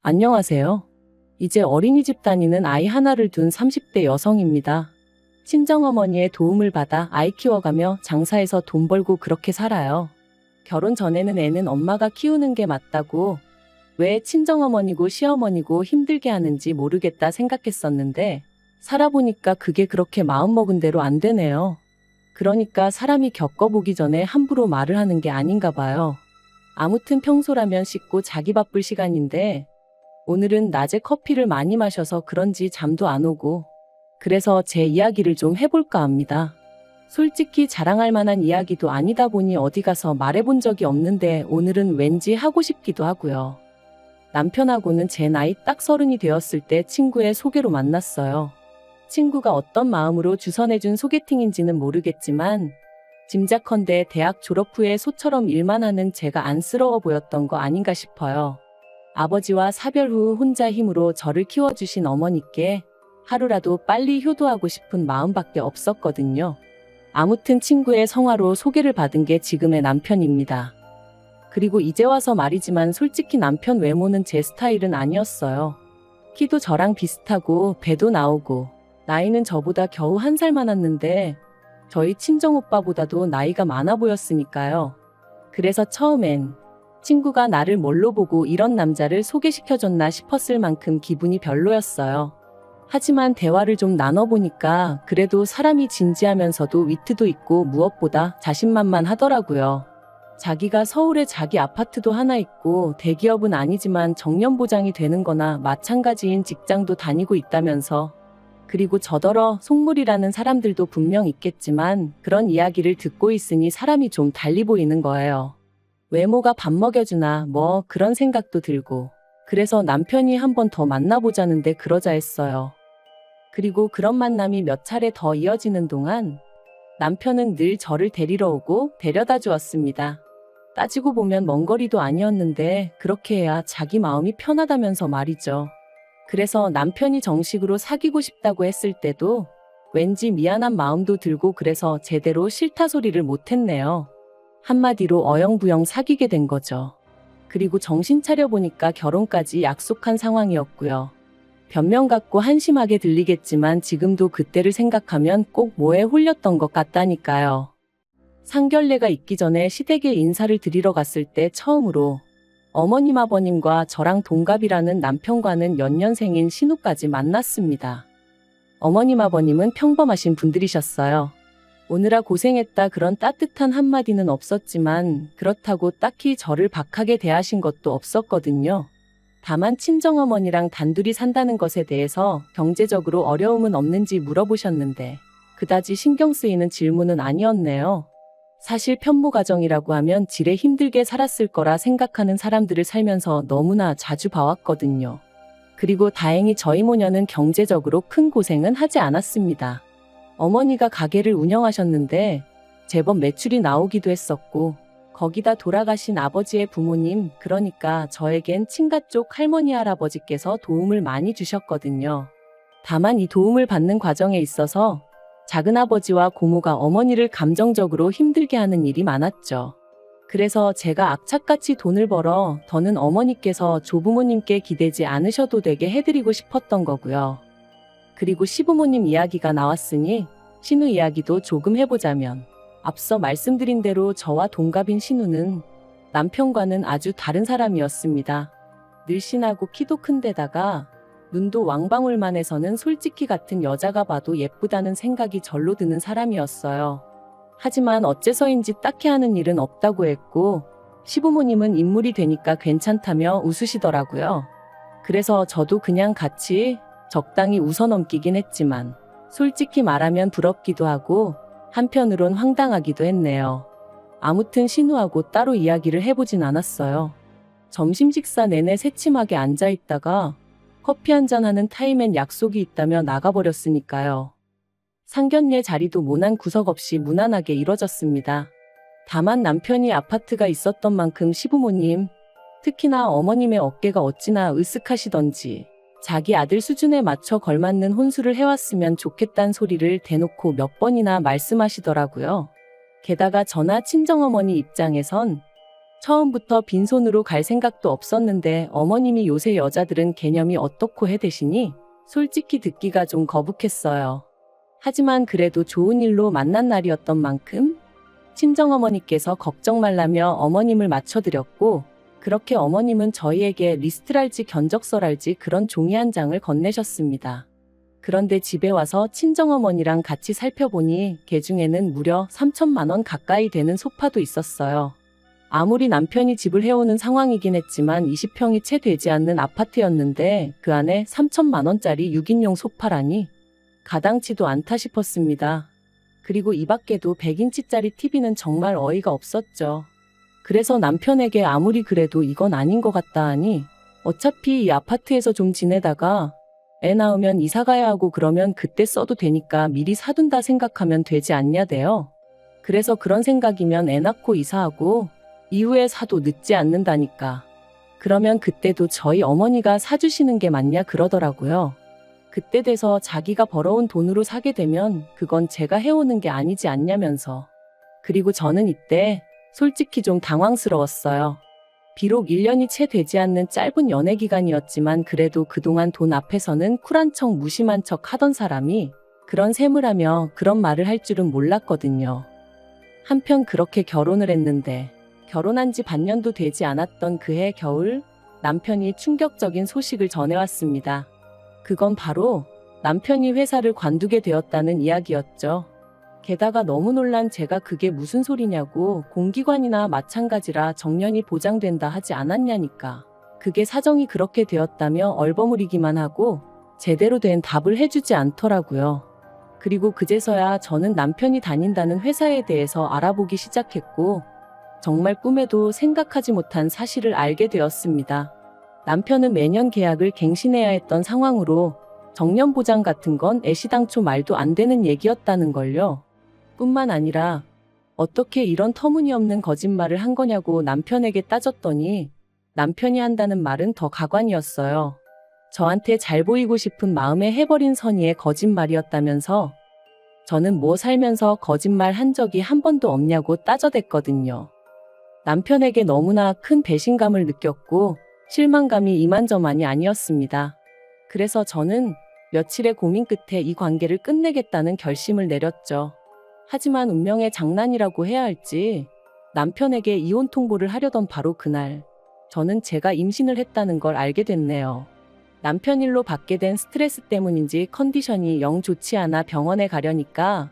안녕하세요. 이제 어린이집 다니는 아이 하나를 둔 30대 여성입니다. 친정어머니의 도움을 받아 아이 키워가며 장사해서 돈 벌고 그렇게 살아요. 결혼 전에는 애는 엄마가 키우는 게 맞다고, 왜 친정어머니고 시어머니고 힘들게 하는지 모르겠다 생각했었는데, 살아보니까 그게 그렇게 마음먹은 대로 안 되네요. 그러니까 사람이 겪어보기 전에 함부로 말을 하는 게 아닌가 봐요. 아무튼 평소라면 씻고 자기 바쁠 시간인데, 오늘은 낮에 커피를 많이 마셔서 그런지 잠도 안 오고, 그래서 제 이야기를 좀 해볼까 합니다. 솔직히 자랑할 만한 이야기도 아니다 보니 어디 가서 말해본 적이 없는데 오늘은 왠지 하고 싶기도 하고요. 남편하고는 제 나이 딱 30이 되었을 때 친구의 소개로 만났어요. 친구가 어떤 마음으로 주선해준 소개팅인지는 모르겠지만, 짐작컨대 대학 졸업 후에 소처럼 일만 하는 제가 안쓰러워 보였던 거 아닌가 싶어요. 아버지와 사별 후 혼자 힘으로 저를 키워주신 어머니께 하루라도 빨리 효도하고 싶은 마음밖에 없었거든요. 아무튼 친구의 성화로 소개를 받은 게 지금의 남편입니다. 그리고 이제 와서 말이지만 솔직히 남편 외모는 제 스타일은 아니었어요. 키도 저랑 비슷하고 배도 나오고 나이는 저보다 겨우 1살 많았는데 저희 친정오빠보다도 나이가 많아 보였으니까요. 그래서 처음엔 친구가 나를 뭘로 보고 이런 남자를 소개시켜줬나 싶었을 만큼 기분이 별로였어요. 하지만 대화를 좀 나눠보니까 그래도 사람이 진지하면서도 위트도 있고 무엇보다 자신만만하더라고요. 자기가 서울에 자기 아파트도 하나 있고 대기업은 아니지만 정년보장이 되는 거나 마찬가지인 직장도 다니고 있다면서, 그리고 저더러 속물이라는 사람들도 분명 있겠지만 그런 이야기를 듣고 있으니 사람이 좀 달리 보이는 거예요. 외모가 밥 먹여주나 뭐 그런 생각도 들고, 그래서 남편이 한 번 더 만나보자는데 그러자 했어요. 그리고 그런 만남이 몇 차례 더 이어지는 동안 남편은 늘 저를 데리러 오고 데려다 주었습니다. 따지고 보면 먼 거리도 아니었는데 그렇게 해야 자기 마음이 편하다면서 말이죠. 그래서 남편이 정식으로 사귀고 싶다고 했을 때도 왠지 미안한 마음도 들고 그래서 제대로 싫다 소리를 못했네요. 한마디로 어영부영 사귀게 된 거죠. 그리고 정신 차려보니까 결혼까지 약속한 상황이었고요. 변명 같고 한심하게 들리겠지만 지금도 그때를 생각하면 꼭 뭐에 홀렸던 것 같다니까요. 상견례가 있기 전에 시댁에 인사를 드리러 갔을 때 처음으로 어머님 아버님과 저랑 동갑이라는 남편과는 연년생인 신우까지 만났습니다. 어머님 아버님은 평범하신 분들이셨어요. 오느라 고생했다 그런 따뜻한 한마디는 없었지만 그렇다고 딱히 저를 박하게 대하신 것도 없었거든요. 다만 친정어머니랑 단둘이 산다는 것에 대해서 경제적으로 어려움은 없는지 물어보셨는데 그다지 신경 쓰이는 질문은 아니었네요. 사실 편모가정이라고 하면 지레 힘들게 살았을 거라 생각하는 사람들을 살면서 너무나 자주 봐왔거든요. 그리고 다행히 저희 모녀는 경제적으로 큰 고생은 하지 않았습니다. 어머니가 가게를 운영하셨는데 제법 매출이 나오기도 했었고, 거기다 돌아가신 아버지의 부모님, 그러니까 저에겐 친가 쪽 할머니 할아버지께서 도움을 많이 주셨거든요. 다만 이 도움을 받는 과정에 있어서 작은아버지와 고모가 어머니를 감정적으로 힘들게 하는 일이 많았죠. 그래서 제가 악착같이 돈을 벌어 더는 어머니께서 조부모님께 기대지 않으셔도 되게 해드리고 싶었던 거고요. 그리고 시부모님 이야기가 나왔으니 신우 이야기도 조금 해보자면, 앞서 말씀드린 대로 저와 동갑인 신우는 남편과는 아주 다른 사람이었습니다. 늘씬하고 키도 큰 데다가 눈도 왕방울만 해서는 솔직히 같은 여자가 봐도 예쁘다는 생각이 절로 드는 사람이었어요. 하지만 어째서인지 딱히 하는 일은 없다고 했고, 시부모님은 인물이 되니까 괜찮다며 웃으시더라고요. 그래서 저도 그냥 같이 적당히 웃어넘기긴 했지만 솔직히 말하면 부럽기도 하고 한편으론 황당하기도 했네요. 아무튼 신우하고 따로 이야기를 해보진 않았어요. 점심 식사 내내 새침하게 앉아있다가 커피 한잔하는 타임엔 약속이 있다며 나가버렸으니까요. 상견례 자리도 모난 구석 없이 무난하게 이뤄졌습니다. 다만 남편이 아파트가 있었던 만큼 시부모님, 특히나 어머님의 어깨가 어찌나 으쓱하시던지 자기 아들 수준에 맞춰 걸맞는 혼수를 해왔으면 좋겠단 소리를 대놓고 몇 번이나 말씀하시더라고요. 게다가 저나 친정어머니 입장에선 처음부터 빈손으로 갈 생각도 없었는데 어머님이 요새 여자들은 개념이 어떻고 해대시니 솔직히 듣기가 좀 거북했어요. 하지만 그래도 좋은 일로 만난 날이었던 만큼 친정어머니께서 걱정 말라며 어머님을 맞춰드렸고, 그렇게 어머님은 저희에게 리스트랄지 견적서랄지 그런 종이 한 장을 건네셨습니다. 그런데 집에 와서 친정어머니랑 같이 살펴보니 그 중에는 무려 3천만 원 가까이 되는 소파도 있었어요. 아무리 남편이 집을 해오는 상황이긴 했지만 20평이 채 되지 않는 아파트였는데 그 안에 3천만 원짜리 6인용 소파라니 가당치도 않다 싶었습니다. 그리고 이 밖에도 100인치짜리 TV는 정말 어이가 없었죠. 그래서 남편에게 아무리 그래도 이건 아닌 것 같다 하니 어차피 이 아파트에서 좀 지내다가 애 낳으면 이사 가야 하고 그러면 그때 써도 되니까 미리 사둔다 생각하면 되지 않냐대요. 그래서 그런 생각이면 애 낳고 이사하고 이후에 사도 늦지 않는다니까. 그러면 그때도 저희 어머니가 사주시는 게 맞냐 그러더라고요. 그때 돼서 자기가 벌어온 돈으로 사게 되면 그건 제가 해오는 게 아니지 않냐면서. 그리고 저는 이때 솔직히 좀 당황스러웠어요. 비록 1년이 채 되지 않는 짧은 연애 기간이었지만 그래도 그동안 돈 앞에서는 쿨한 척 무심한 척 하던 사람이 그런 셈을 하며 그런 말을 할 줄은 몰랐거든요. 한편 그렇게 결혼을 했는데 결혼한 지 반년도 되지 않았던 그해 겨울 남편이 충격적인 소식을 전해왔습니다. 그건 바로 남편이 회사를 관두게 되었다는 이야기였죠. 게다가 너무 놀란 제가 그게 무슨 소리냐고 공기관이나 마찬가지라 정년이 보장된다 하지 않았냐니까. 그게 사정이 그렇게 되었다며 얼버무리기만 하고 제대로 된 답을 해주지 않더라고요. 그리고 그제서야 저는 남편이 다닌다는 회사에 대해서 알아보기 시작했고 정말 꿈에도 생각하지 못한 사실을 알게 되었습니다. 남편은 매년 계약을 갱신해야 했던 상황으로 정년 보장 같은 건 애시당초 말도 안 되는 얘기였다는 걸요. 뿐만 아니라 어떻게 이런 터무니없는 거짓말을 한 거냐고 남편에게 따졌더니 남편이 한다는 말은 더 가관이었어요. 저한테 잘 보이고 싶은 마음에 해버린 선의의 거짓말이었다면서 저는 뭐 살면서 거짓말 한 적이 한 번도 없냐고 따져댔거든요. 남편에게 너무나 큰 배신감을 느꼈고 실망감이 이만저만이 아니었습니다. 그래서 저는 며칠의 고민 끝에 이 관계를 끝내겠다는 결심을 내렸죠. 하지만 운명의 장난이라고 해야 할지 남편에게 이혼 통보를 하려던 바로 그날 저는 제가 임신을 했다는 걸 알게 됐네요. 남편 일로 받게 된 스트레스 때문인지 컨디션이 영 좋지 않아 병원에 가려니까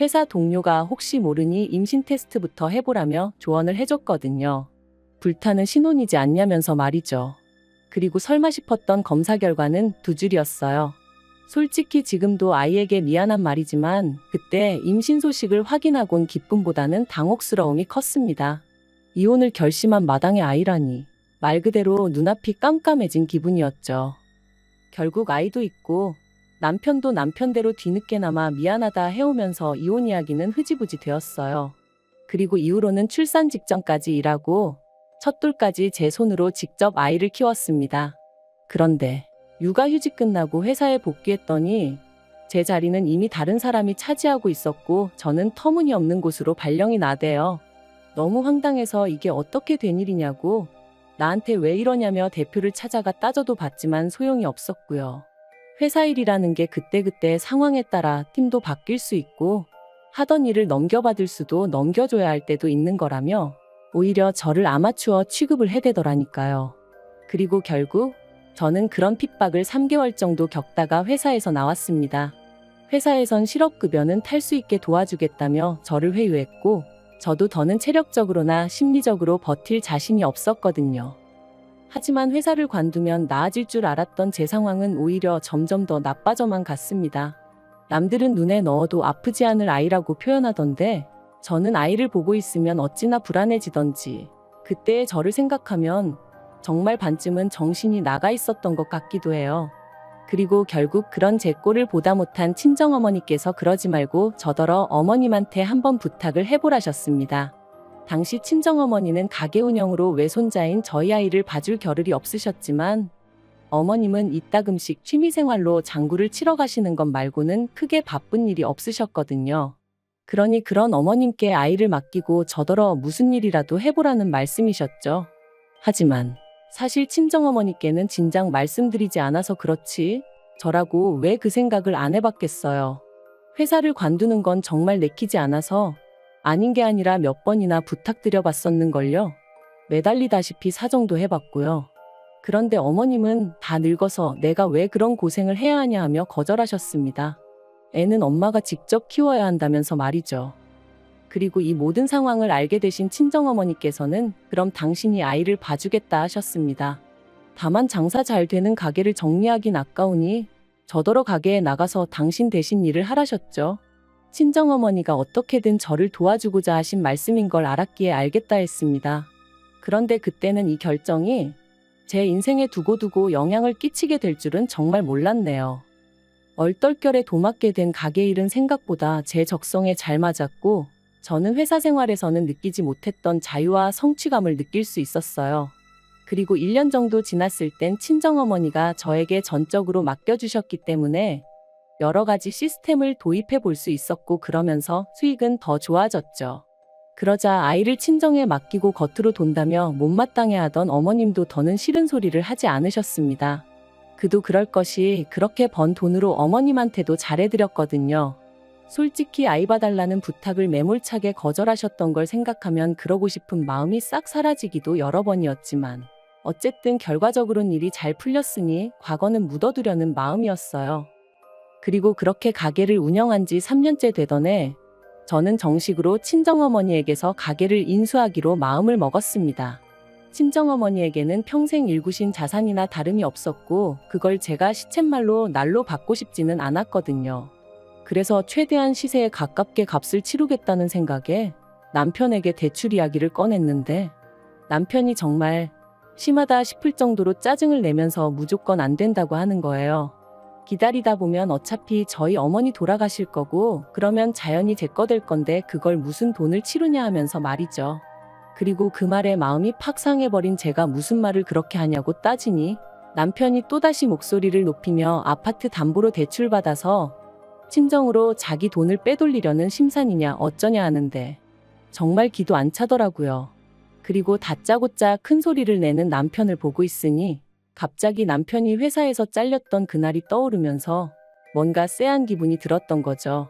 회사 동료가 혹시 모르니 임신 테스트부터 해보라며 조언을 해줬거든요. 불타는 신혼이지 않냐면서 말이죠. 그리고 설마 싶었던 검사 결과는 2줄이었어요. 솔직히 지금도 아이에게 미안한 말이지만 그때 임신 소식을 확인하곤 기쁨보다는 당혹스러움이 컸습니다. 이혼을 결심한 마당에 아이라니 말 그대로 눈앞이 깜깜해진 기분이었죠. 결국 아이도 있고 남편도 남편대로 뒤늦게나마 미안하다 해오면서 이혼 이야기는 흐지부지 되었어요. 그리고 이후로는 출산 직전까지 일하고 첫돌까지 제 손으로 직접 아이를 키웠습니다. 그런데 육아휴직 끝나고 회사에 복귀했더니 제 자리는 이미 다른 사람이 차지하고 있었고 저는 터무니없는 곳으로 발령이 나대요. 너무 황당해서 이게 어떻게 된 일이냐고 나한테 왜 이러냐며 대표를 찾아가 따져도 봤지만 소용이 없었고요. 회사 일이라는 게 그때그때 상황에 따라 팀도 바뀔 수 있고 하던 일을 넘겨받을 수도 넘겨줘야 할 때도 있는 거라며 오히려 저를 아마추어 취급을 해대더라니까요. 그리고 결국 저는 그런 핍박을 3개월 정도 겪다가 회사에서 나왔습니다. 회사에선 실업급여는 탈 수 있게 도와주겠다며 저를 회유했고 저도 더는 체력적으로나 심리적으로 버틸 자신이 없었거든요. 하지만 회사를 관두면 나아질 줄 알았던 제 상황은 오히려 점점 더 나빠져만 갔습니다. 남들은 눈에 넣어도 아프지 않을 아이라고 표현하던데 저는 아이를 보고 있으면 어찌나 불안해지던지 그때의 저를 생각하면 정말 반쯤은 정신이 나가 있었던 것 같기도 해요. 그리고 결국 그런 제 꼴을 보다 못한 친정어머니께서 그러지 말고 저더러 어머님한테 한번 부탁을 해보라셨습니다. 당시 친정어머니는 가게 운영으로 외손자인 저희 아이를 봐줄 겨를이 없으셨지만 어머님은 이따금씩 취미생활로 장구를 치러 가시는 것 말고는 크게 바쁜 일이 없으셨거든요. 그러니 그런 어머님께 아이를 맡기고 저더러 무슨 일이라도 해보라는 말씀이셨죠. 하지만 사실 친정어머니께는 진작 말씀드리지 않아서 그렇지 저라고 왜 그 생각을 안 해봤겠어요. 회사를 관두는 건 정말 내키지 않아서 아닌 게 아니라 몇 번이나 부탁드려봤었는걸요. 매달리다시피 사정도 해봤고요. 그런데 어머님은 다 늙어서 내가 왜 그런 고생을 해야 하냐 하며 거절하셨습니다. 애는 엄마가 직접 키워야 한다면서 말이죠. 그리고 이 모든 상황을 알게 되신 친정어머니께서는 그럼 당신이 아이를 봐주겠다 하셨습니다. 다만 장사 잘 되는 가게를 정리하긴 아까우니 저더러 가게에 나가서 당신 대신 일을 하라셨죠. 친정어머니가 어떻게든 저를 도와주고자 하신 말씀인 걸 알았기에 알겠다 했습니다. 그런데 그때는 이 결정이 제 인생에 두고두고 영향을 끼치게 될 줄은 정말 몰랐네요. 얼떨결에 도맡게 된 가게 일은 생각보다 제 적성에 잘 맞았고 저는 회사 생활에서는 느끼지 못했던 자유와 성취감을 느낄 수 있었어요. 그리고 1년 정도 지났을 땐 친정어머니가 저에게 전적으로 맡겨주셨기 때문에 여러 가지 시스템을 도입해 볼 수 있었고 그러면서 수익은 더 좋아졌죠. 그러자 아이를 친정에 맡기고 겉으로 돈다며 못마땅해하던 어머님도 더는 싫은 소리를 하지 않으셨습니다. 그도 그럴 것이 그렇게 번 돈으로 어머님한테도 잘해드렸거든요. 솔직히 아이 봐달라는 부탁을 매몰차게 거절하셨던 걸 생각하면 그러고 싶은 마음이 싹 사라지기도 여러 번이었지만 어쨌든 결과적으로는 일이 잘 풀렸으니 과거는 묻어두려는 마음이었어요. 그리고 그렇게 가게를 운영한 지 3년째 되던 해 저는 정식으로 친정어머니에게서 가게를 인수하기로 마음을 먹었습니다. 친정어머니에게는 평생 일구신 자산이나 다름이 없었고 그걸 제가 시쳇말로 날로 받고 싶지는 않았거든요. 그래서 최대한 시세에 가깝게 값을 치르겠다는 생각에 남편에게 대출 이야기를 꺼냈는데 남편이 정말 심하다 싶을 정도로 짜증을 내면서 무조건 안 된다고 하는 거예요. 기다리다 보면 어차피 저희 어머니 돌아가실 거고 그러면 자연히 제 거 될 건데 그걸 무슨 돈을 치르냐 하면서 말이죠. 그리고 그 말에 마음이 팍 상해버린 제가 무슨 말을 그렇게 하냐고 따지니 남편이 또다시 목소리를 높이며 아파트 담보로 대출받아서 친정으로 자기 돈을 빼돌리려는 심산이냐 어쩌냐 하는데 정말 기도 안 차더라고요. 그리고 다짜고짜 큰 소리를 내는 남편을 보고 있으니 갑자기 남편이 회사에서 잘렸던 그날이 떠오르면서 뭔가 쎄한 기분이 들었던 거죠.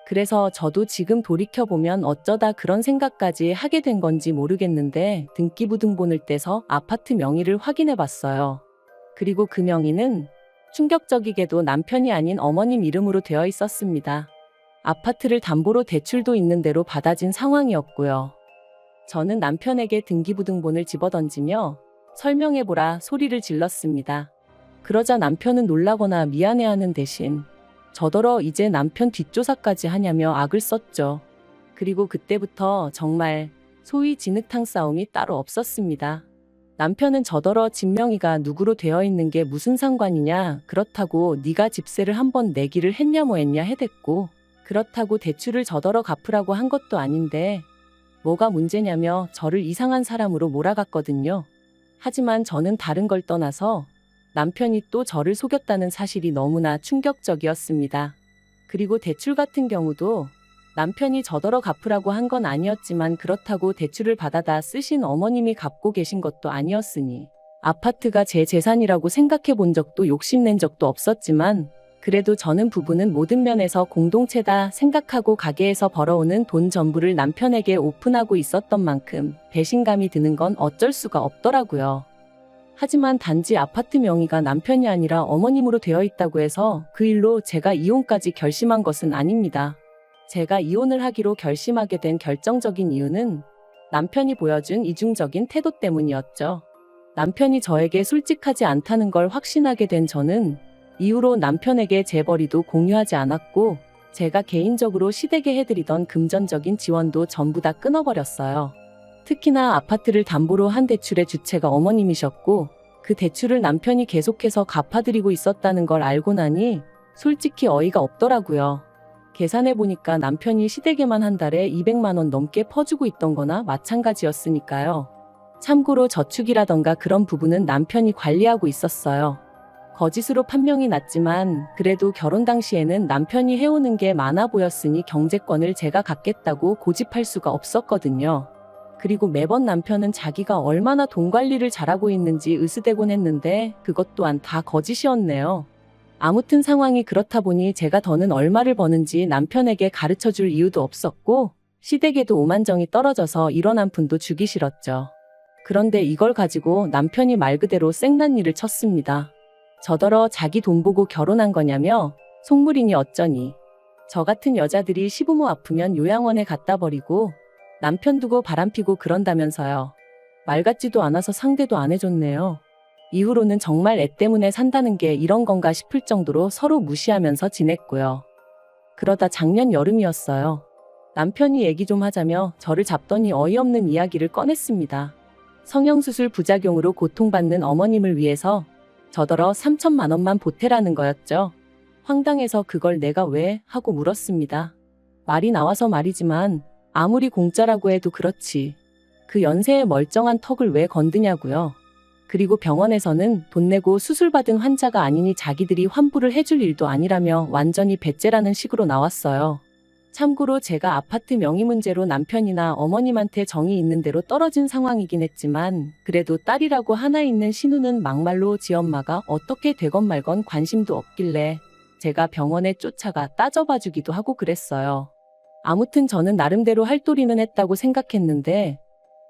그래서 저도 지금 돌이켜보면 어쩌다 그런 생각까지 하게 된 건지 모르겠는데 등기부등본을 떼서 아파트 명의를 확인해 봤어요. 그리고 그 명의는 충격적이게도 남편이 아닌 어머님 이름으로 되어 있었습니다. 아파트를 담보로 대출도 있는 대로 받아진 상황이었고요. 저는 남편에게 등기부등본을 집어던지며 설명해보라 소리를 질렀습니다. 그러자 남편은 놀라거나 미안해하는 대신 저더러 이제 남편 뒷조사까지 하냐며 악을 썼죠. 그리고 그때부터 정말 소위 진흙탕 싸움이 따로 없었습니다. 남편은 저더러 집 명의가 누구로 되어 있는 게 무슨 상관이냐, 그렇다고 네가 집세를 한번 내기를 했냐 뭐 했냐 해댔고 그렇다고 대출을 저더러 갚으라고 한 것도 아닌데 뭐가 문제냐며 저를 이상한 사람으로 몰아갔거든요. 하지만 저는 다른 걸 떠나서 남편이 또 저를 속였다는 사실이 너무나 충격적이었습니다. 그리고 대출 같은 경우도 남편이 저더러 갚으라고 한 건 아니었지만 그렇다고 대출을 받아다 쓰신 어머님이 갚고 계신 것도 아니었으니 아파트가 제 재산이라고 생각해 본 적도 욕심낸 적도 없었지만 그래도 저는 부부는 모든 면에서 공동체다 생각하고 가게에서 벌어오는 돈 전부를 남편에게 오픈하고 있었던 만큼 배신감이 드는 건 어쩔 수가 없더라고요. 하지만 단지 아파트 명의가 남편이 아니라 어머님으로 되어 있다고 해서 그 일로 제가 이혼까지 결심한 것은 아닙니다. 제가 이혼을 하기로 결심하게 된 결정적인 이유는 남편이 보여준 이중적인 태도 때문이었죠. 남편이 저에게 솔직하지 않다는 걸 확신하게 된 저는 이후로 남편에게 재벌이도 공유하지 않았고 제가 개인적으로 시댁에 해드리던 금전적인 지원도 전부 다 끊어버렸어요. 특히나 아파트를 담보로 한 대출의 주체가 어머님이셨고 그 대출을 남편이 계속해서 갚아드리고 있었다는 걸 알고 나니 솔직히 어이가 없더라고요. 계산해보니까 남편이 시댁에만 한 달에 200만 원 넘게 퍼주고 있던 거나 마찬가지였으니까요. 참고로 저축이라던가 그런 부분은 남편이 관리하고 있었어요. 거짓으로 판명이 났지만 그래도 결혼 당시에는 남편이 해오는 게 많아 보였으니 경제권을 제가 갖겠다고 고집할 수가 없었거든요. 그리고 매번 남편은 자기가 얼마나 돈 관리를 잘하고 있는지 으스대곤 했는데 그것 또한 다 거짓이었네요. 아무튼 상황이 그렇다 보니 제가 더는 얼마를 버는지 남편에게 가르쳐줄 이유도 없었고 시댁에도 오만정이 떨어져서 이런 한 푼도 주기 싫었죠. 그런데 이걸 가지고 남편이 말 그대로 생난리를 쳤습니다. 저더러 자기 돈 보고 결혼한 거냐며 속물이니 어쩌니. 저 같은 여자들이 시부모 아프면 요양원에 갖다 버리고 남편 두고 바람피고 그런다면서요. 말 같지도 않아서 상대도 안 해줬네요. 이후로는 정말 애 때문에 산다는 게 이런 건가 싶을 정도로 서로 무시하면서 지냈고요. 그러다 작년 여름이었어요. 남편이 얘기 좀 하자며 저를 잡더니 어이없는 이야기를 꺼냈습니다. 성형수술 부작용으로 고통받는 어머님을 위해서 저더러 3천만 원만 보태라는 거였죠. 황당해서 그걸 내가 왜 하고 물었습니다. 말이 나와서 말이지만 아무리 공짜라고 해도 그렇지. 그 연세에 멀쩡한 턱을 왜 건드냐고요. 그리고 병원에서는 돈 내고 수술받은 환자가 아니니 자기들이 환불을 해줄 일도 아니라며 완전히 배째라는 식으로 나왔어요. 참고로 제가 아파트 명의 문제로 남편이나 어머님한테 정이 있는 대로 떨어진 상황이긴 했지만 그래도 딸이라고 하나 있는 신우는 막말로 지엄마가 어떻게 되건 말건 관심도 없길래 제가 병원에 쫓아가 따져봐주기도 하고 그랬어요. 아무튼 저는 나름대로 할 도리는 했다고 생각했는데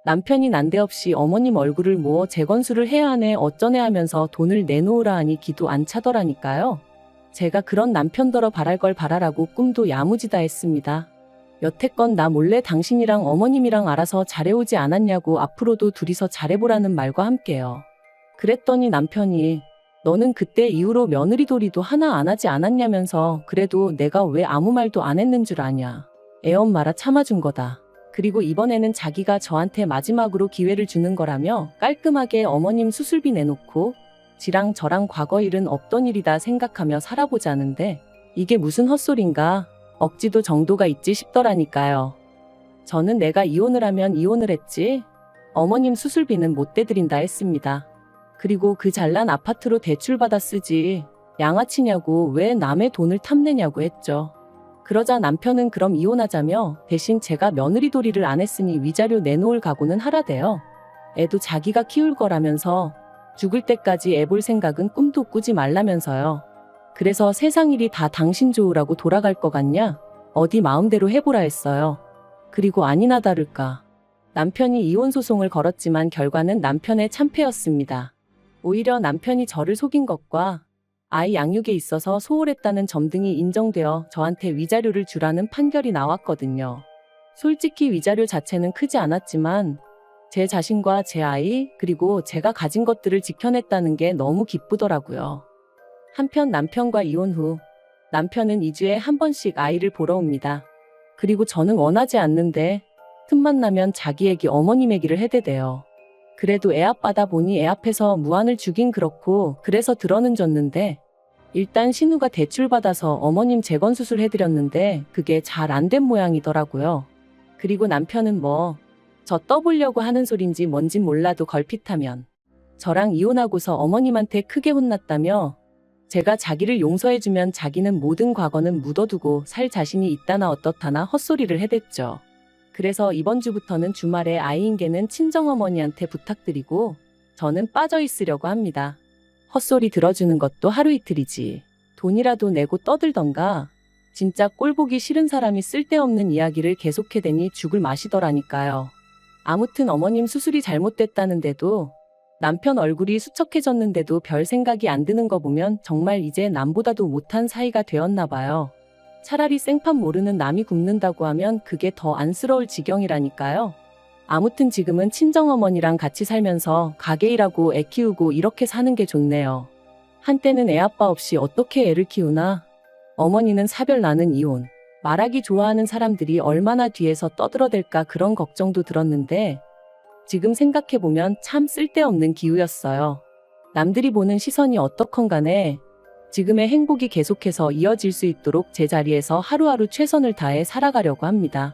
남편이 난데없이 어머님 얼굴을 모어 재건수를 해야 하네 어쩌네 하면서 돈을 내놓으라 하니 기도 안 차더라니까요. 제가 그런 남편더러 바랄 걸 바라라고 꿈도 야무지다 했습니다. 여태껏 나 몰래 당신이랑 어머님이랑 알아서 잘해오지 않았냐고 앞으로도 둘이서 잘해보라는 말과 함께요. 그랬더니 남편이 너는 그때 이후로 며느리 도리도 하나 안 하지 않았냐면서 그래도 내가 왜 아무 말도 안 했는 줄 아냐. 애엄마라 참아준 거다. 그리고 이번에는 자기가 저한테 마지막으로 기회를 주는 거라며 깔끔하게 어머님 수술비 내놓고 지랑 저랑 과거 일은 없던 일이다 생각하며 살아보자는데 이게 무슨 헛소린가. 억지도 정도가 있지 싶더라니까요. 저는 내가 이혼을 하면 이혼을 했지 어머님 수술비는 못 대드린다 했습니다. 그리고 그 잘난 아파트로 대출받아 쓰지 양아치냐고 왜 남의 돈을 탐내냐고 했죠. 그러자 남편은 그럼 이혼하자며 대신 제가 며느리 도리를 안 했으니 위자료 내놓을 각오는 하라대요. 애도 자기가 키울 거라면서 죽을 때까지 애 볼 생각은 꿈도 꾸지 말라면서요. 그래서 세상 일이 다 당신 좋으라고 돌아갈 것 같냐? 어디 마음대로 해보라 했어요. 그리고 아니나 다를까. 남편이 이혼 소송을 걸었지만 결과는 남편의 참패였습니다. 오히려 남편이 저를 속인 것과 아이 양육에 있어서 소홀했다는 점 등이 인정되어 저한테 위자료를 주라는 판결이 나왔거든요. 솔직히 위자료 자체는 크지 않았지만 제 자신과 제 아이 그리고 제가 가진 것들을 지켜냈다는 게 너무 기쁘더라고요. 한편 남편과 이혼 후 남편은 2주에 한 번씩 아이를 보러 옵니다. 그리고 저는 원하지 않는데 틈만 나면 자기 얘기 어머님 얘기를 해대대요. 그래도 애 아빠다 보니 애 앞에서 무안을 주긴 그렇고 그래서 들어는 줬는데 일단 신우가 대출받아서 어머님 재건수술 해드렸는데 그게 잘 안 된 모양이더라고요. 그리고 남편은 저 떠보려고 하는 소린지 뭔진 몰라도 걸핏하면 저랑 이혼하고서 어머님한테 크게 혼났다며 제가 자기를 용서해주면 자기는 모든 과거는 묻어두고 살 자신이 있다나 어떻다나 헛소리를 해댔죠. 그래서 이번 주부터는 주말에 아이인계는 친정어머니한테 부탁드리고 저는 빠져있으려고 합니다. 헛소리 들어주는 것도 하루 이틀이지. 돈이라도 내고 떠들던가. 진짜 꼴보기 싫은 사람이 쓸데없는 이야기를 계속해대니 죽을 맛이더라니까요. 아무튼 어머님 수술이 잘못됐다는데도 남편 얼굴이 수척해졌는데도 별 생각이 안 드는 거 보면 정말 이제 남보다도 못한 사이가 되었나 봐요. 차라리 생판 모르는 남이 굶는다고 하면 그게 더 안쓰러울 지경이라니까요. 아무튼 지금은 친정어머니랑 같이 살면서 가게 일하고 애 키우고 이렇게 사는 게 좋네요. 한때는 애 아빠 없이 어떻게 애를 키우나? 어머니는 사별 나는 이혼. 말하기 좋아하는 사람들이 얼마나 뒤에서 떠들어댈까 그런 걱정도 들었는데 지금 생각해보면 참 쓸데없는 기우였어요. 남들이 보는 시선이 어떻건 간에 지금의 행복이 계속해서 이어질 수 있도록 제자리에서 하루하루 최선을 다해 살아가려고 합니다.